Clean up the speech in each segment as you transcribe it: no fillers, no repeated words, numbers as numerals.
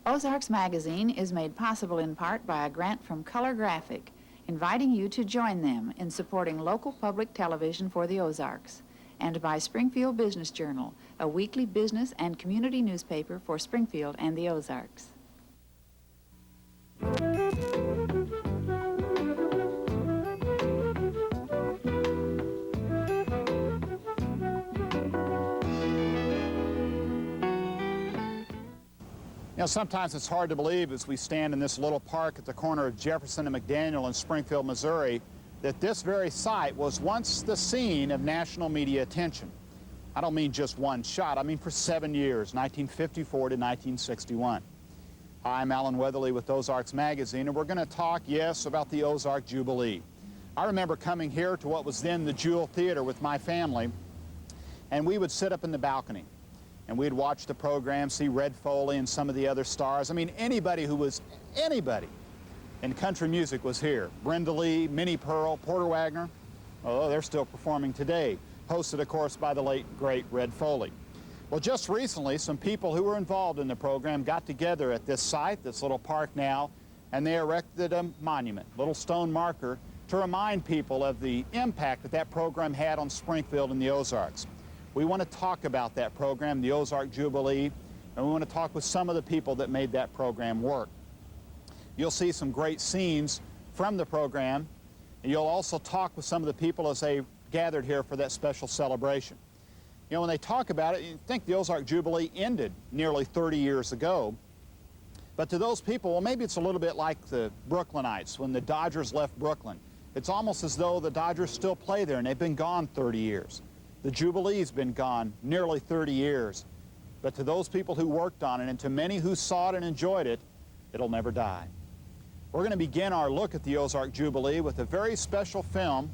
Ozarks Magazine is made possible in part by a grant from Color Graphic, inviting you to join them in supporting local public television for the Ozarks, and by Springfield Business Journal, a weekly business and community newspaper for Springfield and the Ozarks. You know, sometimes it's hard to believe as we stand in this little park at the corner of Jefferson and McDaniel in Springfield, Missouri, that this very site was once the scene of national media attention. I don't mean just one shot, I mean for 7 years, 1954 to 1961. Hi, I'm Alan Weatherly with Ozarks Magazine, and we're going to talk, yes, about the Ozark Jubilee. I remember coming here to what was then the Jewel Theater with my family, and we would sit up in the balcony. And we'd watch the program, see Red Foley and some of the other stars. I mean, anybody who was anybody in country music was here. Brenda Lee, Minnie Pearl, Porter Wagner, although they're still performing today, hosted, of course, by the late, great Red Foley. Well, just recently, some people who were involved in the program got together at this site, this little park now, and they erected a monument, a little stone marker, to remind people of the impact that that program had on Springfield and the Ozarks. We want to talk about that program, the Ozark Jubilee, and we want to talk with some of the people that made that program work. You'll see some great scenes from the program, and you'll also talk with some of the people as they gathered here for that special celebration. You know, when they talk about it, you think the Ozark Jubilee ended nearly 30 years ago, but to those people, well, maybe it's a little bit like the Brooklynites when the Dodgers left Brooklyn. It's almost as though the Dodgers still play there, and they've been gone 30 years. The Jubilee's been gone nearly 30 years, but to those people who worked on it and to many who saw it and enjoyed it, it'll never die. We're going to begin our look at the Ozark Jubilee with a very special film.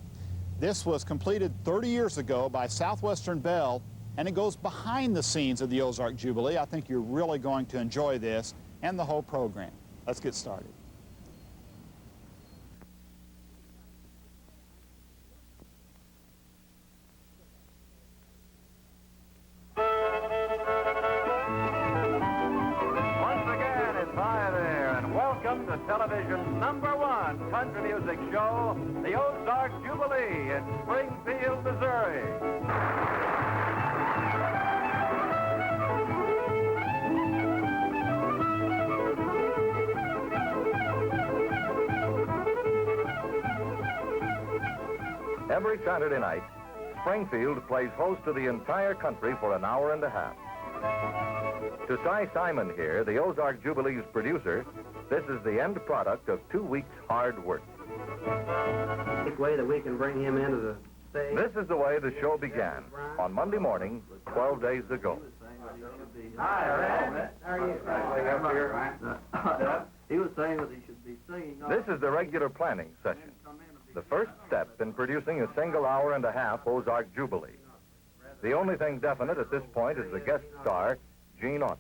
This was completed 30 years ago by Southwestern Bell, and it goes behind the scenes of the Ozark Jubilee. I think you're really going to enjoy this and the whole program. Let's get started. Television's #1 country music show, the Ozark Jubilee in Springfield, Missouri. Every Saturday night, Springfield plays host to the entire country for an hour and a half. To Cy Simon here, the Ozark Jubilee's producer, this is the end product of 2 weeks' hard work. The way that we can bring him into the stage. This is the way the show began on Monday morning, 12 days ago. Hi, Red. How are you? He was saying that he should be singing. This is the regular planning session, the first step in producing a single hour and a half Ozark Jubilee. The only thing definite at this point is the guest star, Gene Autry.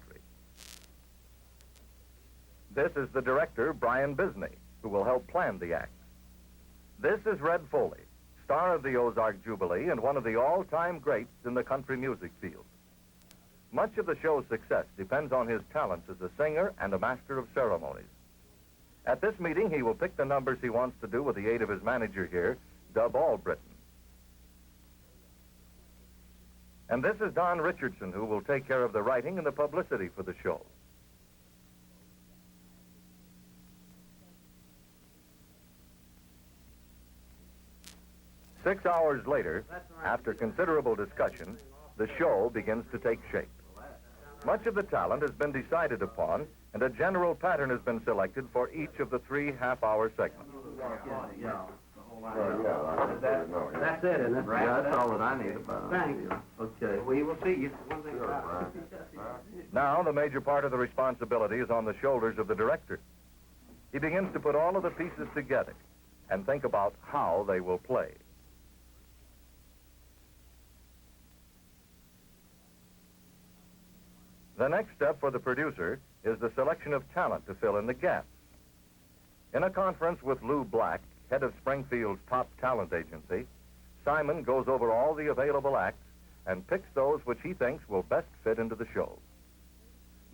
This is the director, Brian Bisney, who will help plan the act. This is Red Foley, star of the Ozark Jubilee and one of the all-time greats in the country music field. Much of the show's success depends on his talents as a singer and a master of ceremonies. At this meeting, he will pick the numbers he wants to do with the aid of his manager here, Dub Albritton. And this is Don Richardson, who will take care of the writing and the publicity for the show. Six hours later, after considerable discussion, the show begins to take shape. Much of the talent has been decided upon, and a general pattern has been selected for each of the 3 half-hour segments. That's it, isn't it? Yeah, that's all that I need about it. Thank you. Okay. We will see you. One thing about Now, the major part of the responsibility is on the shoulders of the director. He begins to put all of the pieces together and think about how they will play. The next step for the producer is the selection of talent to fill in the gaps. In a conference with Lou Black, head of Springfield's top talent agency, Simon goes over all the available acts and picks those which he thinks will best fit into the show.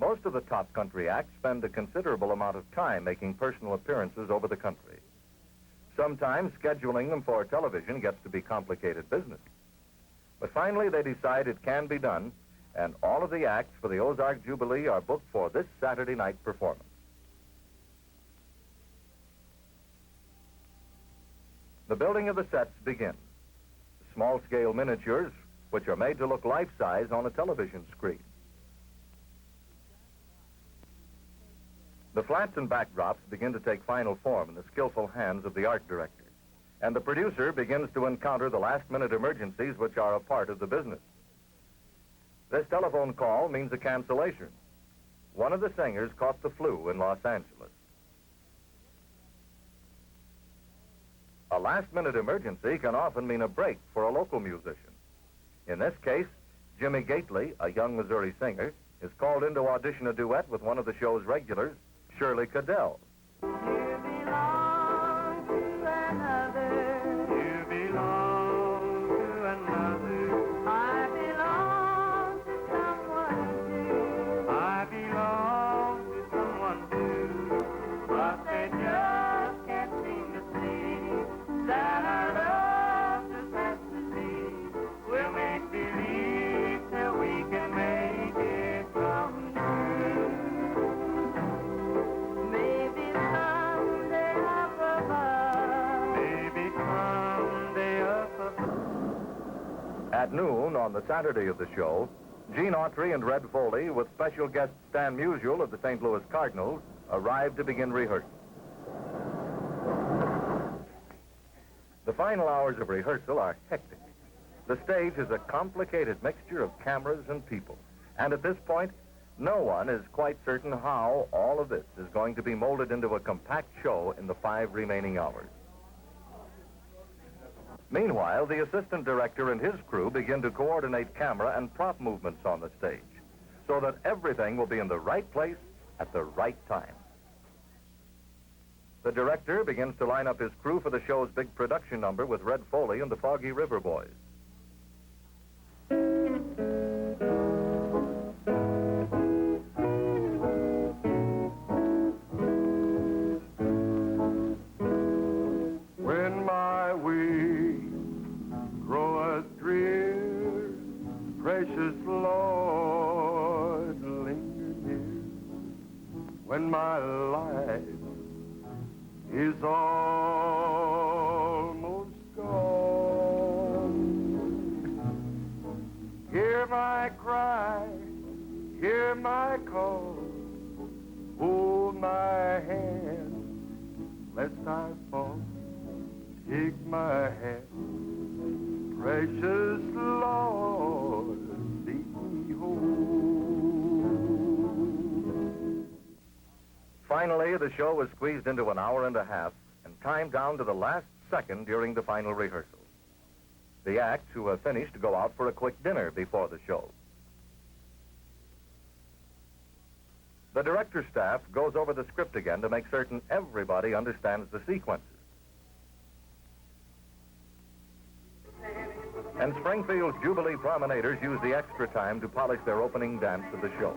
Most of the top country acts spend a considerable amount of time making personal appearances over the country. Sometimes scheduling them for television gets to be complicated business. But finally they decide it can be done, and all of the acts for the Ozark Jubilee are booked for this Saturday night performance. The building of the sets begins. Small-scale miniatures, which are made to look life-size on a television screen. The flats and backdrops begin to take final form in the skillful hands of the art director, and the producer begins to encounter the last-minute emergencies which are a part of the business. This telephone call means a cancellation. One of the singers caught the flu in Los Angeles. A last-minute emergency can often mean a break for a local musician. In this case, Jimmy Gately, a young Missouri singer, is called in to audition a duet with one of the show's regulars, Shirley Cadell. You belong to another. You belong to another. I belong to someone too. I belong to someone too. But they just can't seem to see that our love just has to be. We'll make believe till we can make it come true. Maybe someday up above. Maybe someday up above. At noon on the Saturday of the show, Gene Autry and Red Foley, with special guest Stan Musial of the St. Louis Cardinals, arrived to begin rehearsal. The final hours of rehearsal are hectic. The stage is a complicated mixture of cameras and people, and at this point, no one is quite certain how all of this is going to be molded into a compact show in the 5 remaining hours. Meanwhile, the assistant director and his crew begin to coordinate camera and prop movements on the stage so that everything will be in the right place at the right time. The director begins to line up his crew for the show's big production number with Red Foley and the Foggy River Boys. When my way groweth drear, precious Lord, linger near. When my life is almost gone, hear my cry, hear my call, hold my hand, lest I fall. Take my hand, precious Lord, lead me home. Finally, the show was squeezed into an hour and a half and timed down to the last second during the final rehearsal. The acts who have finished go out for a quick dinner before the show. The director's staff goes over the script again to make certain everybody understands the sequences. And Springfield's Jubilee promenaders use the extra time to polish their opening dance of the show.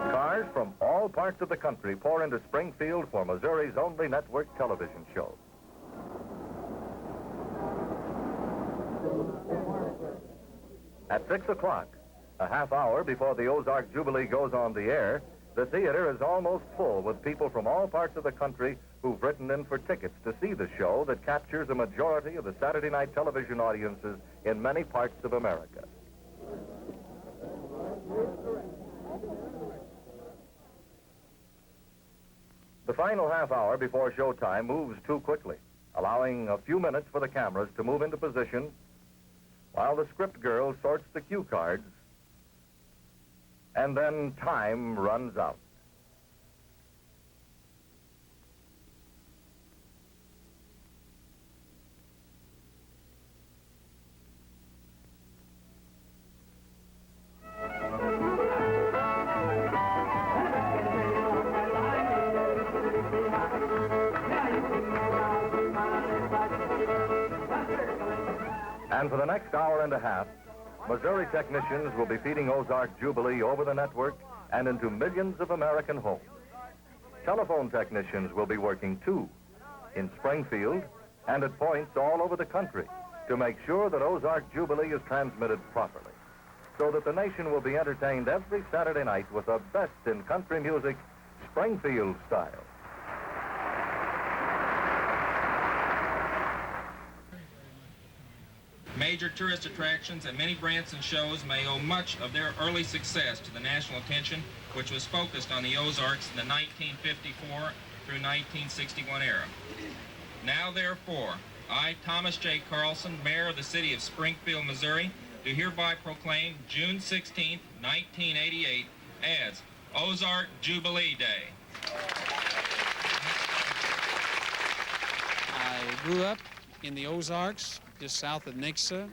Cars from all parts of the country pour into Springfield for Missouri's only network television show. At 6 o'clock, a half hour before the Ozark Jubilee goes on the air, the theater is almost full with people from all parts of the country who've written in for tickets to see the show that captures a majority of the Saturday night television audiences in many parts of America. The final half hour before showtime moves too quickly, allowing a few minutes for the cameras to move into position while the script girl sorts the cue cards, and then time runs out. And for the next hour and a half, Missouri technicians will be feeding Ozark Jubilee over the network and into millions of American homes. Telephone technicians will be working, too, in Springfield and at points all over the country to make sure that Ozark Jubilee is transmitted properly, so that the nation will be entertained every Saturday night with the best in country music, Springfield style. Major tourist attractions and many Branson shows may owe much of their early success to the national attention which was focused on the Ozarks in the 1954 through 1961 era. Now, therefore, I, Thomas J. Carlson, Mayor of the City of Springfield, Missouri, do hereby proclaim June 16, 1988 as Ozark Jubilee Day. I grew up in the Ozarks, just south of Nixa,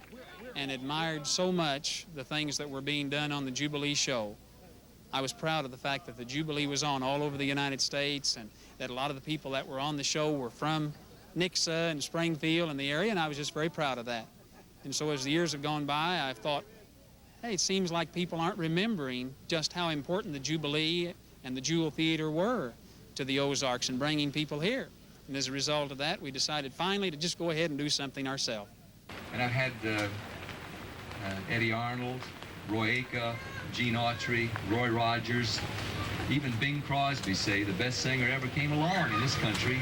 and admired so much the things that were being done on the Jubilee show. I was proud of the fact that the Jubilee was on all over the United States and that a lot of the people that were on the show were from Nixa and Springfield and the area, and I was just very proud of that. And so as the years have gone by, I've thought, hey, it seems like people aren't remembering just how important the Jubilee and the Jewel Theater were to the Ozarks and bringing people here. And as a result of that, we decided finally to just go ahead and do something ourselves. And I've had Eddie Arnold, Roy Acuff, Gene Autry, Roy Rogers, even Bing Crosby say the best singer ever came along in this country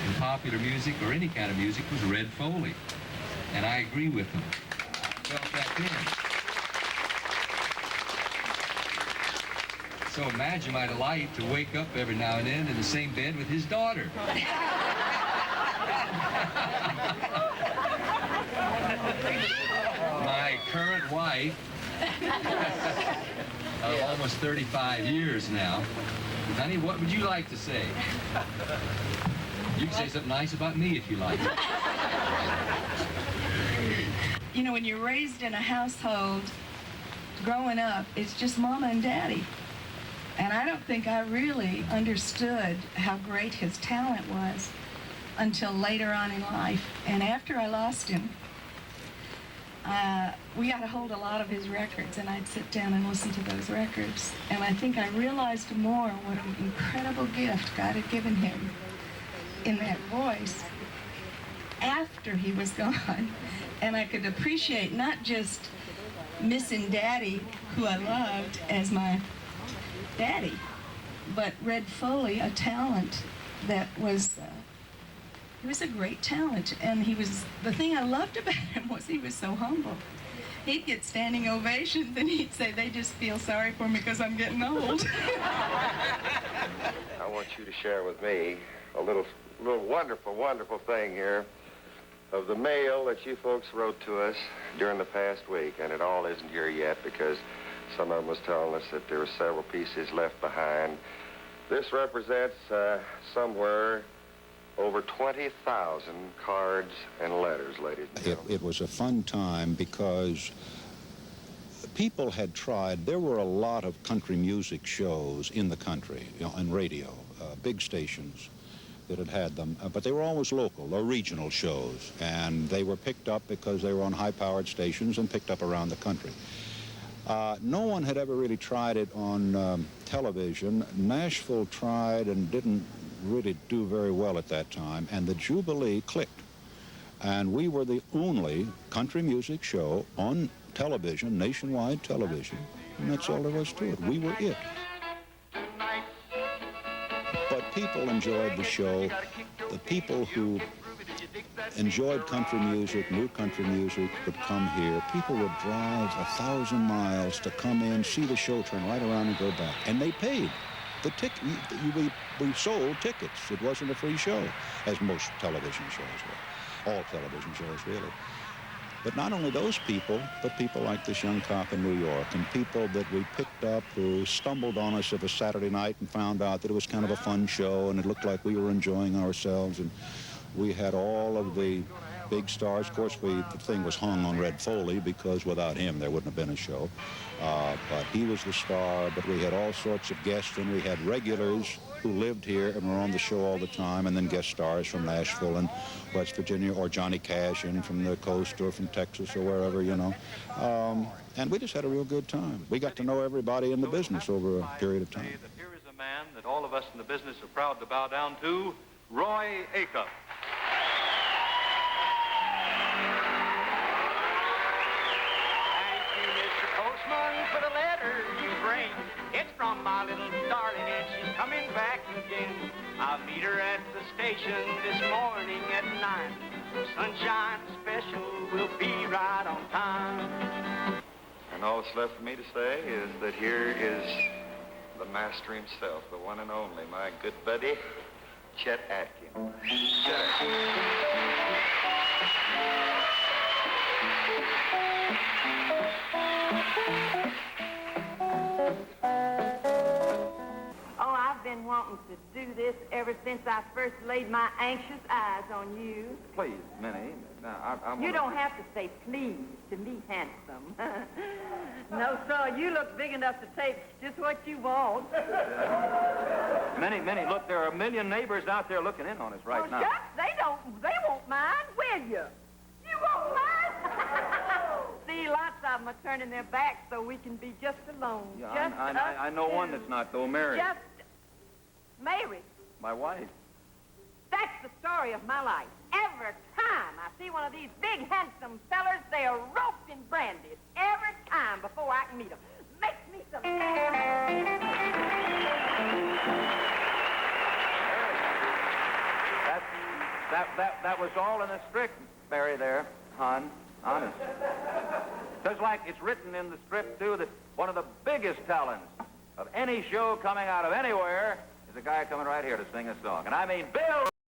in popular music or any kind of music was Red Foley. And I agree with them. I felt that then. So imagine my delight to wake up every now and then in the same bed with his daughter. My current wife of almost 35 years now. Honey, what would you like to say? You can say something nice about me if you like. You know, when you're raised in a household, growing up, it's just Mama and Daddy. And I don't think I really understood how great his talent was until later on in life. And after I lost him, we got a hold of a lot of his records, and I'd sit down and listen to those records. And I think I realized more what an incredible gift God had given him in that voice after he was gone. And I could appreciate not just missing Daddy, who I loved as my daddy, but Red Foley, a talent that was, he was a great talent. And he was, the thing I loved about him was he was so humble. He'd get standing ovations and he'd say, they just feel sorry for me because I'm getting old. I want you to share with me a little wonderful, wonderful thing here of the mail that you folks wrote to us during the past week. And it all isn't here yet because some of them was telling us that there were several pieces left behind. This represents somewhere over 20,000 cards and letters, ladies and gentlemen. It was a fun time because people had tried. There were a lot of country music shows in the country, you know, on radio, big stations that had them, but they were always local or regional shows, and they were picked up because they were on high-powered stations and picked up around the country. No one had ever really tried it on television. Nashville tried and didn't really do very well at that time, and the Jubilee clicked. And we were the only country music show on television, nationwide television, and that's all there was to it. We were it. But people enjoyed the show. The people who enjoyed country music, knew country music, would come here. People would drive 1,000 miles to come in, see the show, turn right around and go back. And they paid. The ticket, we sold tickets. It wasn't a free show, as most television shows were. All television shows, really. But not only those people, but people like this young cop in New York and people that we picked up who stumbled on us of a Saturday night and found out that it was kind of a fun show and it looked like we were enjoying ourselves. And we had all of the big stars. Of course, the thing was hung on Red Foley because without him there wouldn't have been a show. But he was the star, but we had all sorts of guests, and we had regulars who lived here and were on the show all the time, and then guest stars from Nashville and West Virginia, or Johnny Cash in from the coast or from Texas or wherever, you know. And we just had a real good time. We got to know everybody in the business over a period of time. Here is a man that all of us in the business are proud to bow down to, Roy Acuff. For the letter you bring. It's from my little darling and she's coming back again. I'll meet her at the station this morning at 9. Sunshine special will be right on time. And all that's left for me to say is that here is the master himself, the one and only, my good buddy, Chet Atkins. Oh, I've been wanting to do this ever since I first laid my anxious eyes on you. Please, Minnie. Now, You don't have to say please to me, handsome. No, sir, you look big enough to take just what you want. Minnie, look, there are a million neighbors out there looking in on us right now. Shucks, they won't mind, will you? You won't mind? See, lots of them are turning their backs so we can be just alone. Yeah, I know one that's not, though, Mary. Just Mary. My wife. That's the story of my life. Every time I see one of these big, handsome fellers, they are roped and branded. Every time before I can meet them. Makes me so... That was all in the script, Mary, there, hon. Honest. Just like it's written in the script, too, that one of the biggest talents of any show coming out of anywhere is a guy coming right here to sing a song. And I mean Bill...